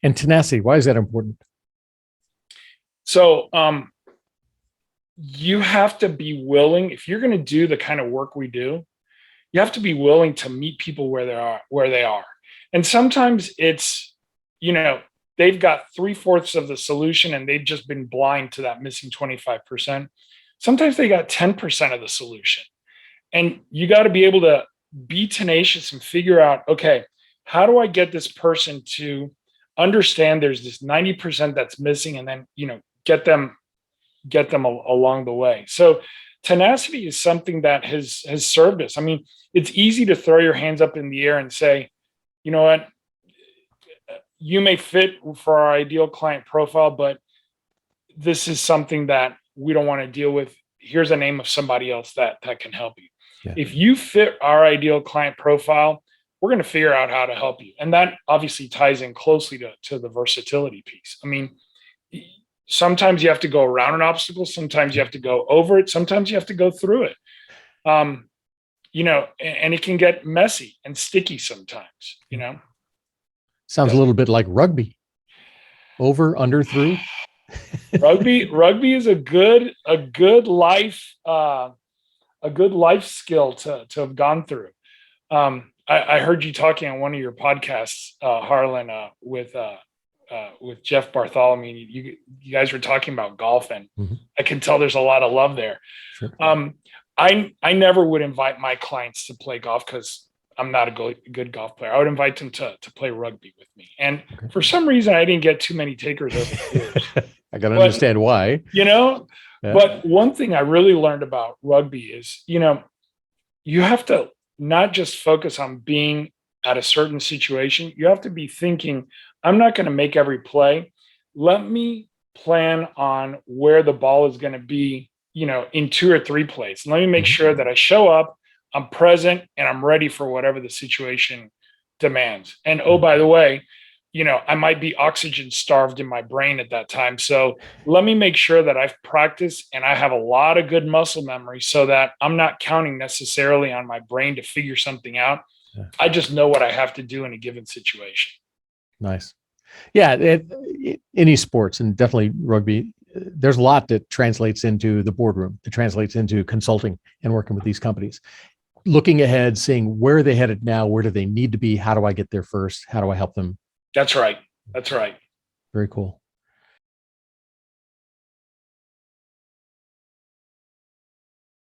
And tenacity, why is that important? So you have to be willing, if you're going to do the kind of work we do, you have to be willing to meet people where they are. And sometimes it's, they've got 3/4 of the solution and they've just been blind to that missing 25%. Sometimes they got 10% of the solution. And you got to be able to be tenacious and figure out, okay, how do I get this person to understand there's this 90% that's missing, and then, get them along the way. So tenacity is something that has served us. I mean, it's easy to throw your hands up in the air and say, you know what, you may fit for our ideal client profile, but this is something that we don't want to deal with. Here's a name of somebody else that can help you. Yeah. If you fit our ideal client profile, we're going to figure out how to help you. And that obviously ties in closely to the versatility piece. I mean, sometimes you have to go around an obstacle. Sometimes you have to go over it. Sometimes you have to go through it. And it can get messy and sticky sometimes, Sounds a little bit like rugby. Over, under, through. Rugby is a good life skill to have gone through. I heard you talking on one of your podcasts, Harlan, with Jeff Bartholomew. You guys were talking about golf, and I can tell there's a lot of love there. Sure. I never would invite my clients to play golf because I'm not a good golf player. I would invite them to play rugby with me. And for some reason, I didn't get too many takers over the years. I got to understand why. Yeah. But one thing I really learned about rugby is, you have to not just focus on being at a certain situation. You have to be thinking, I'm not going to make every play. Let me plan on where the ball is going to be, in 2 or 3 plays. Let me make sure that I show up, I'm present, and I'm ready for whatever the situation demands. And oh, by the way, I might be oxygen starved in my brain at that time. So let me make sure that I've practiced and I have a lot of good muscle memory so that I'm not counting necessarily on my brain to figure something out. Yeah. I just know what I have to do in a given situation. Nice. Yeah. Any sports, and definitely rugby, there's a lot that translates into the boardroom, that translates into consulting and working with these companies. Looking ahead, seeing where are they headed now, where do they need to be, how do I get there first, how do I help them? That's right. That's right. Very cool.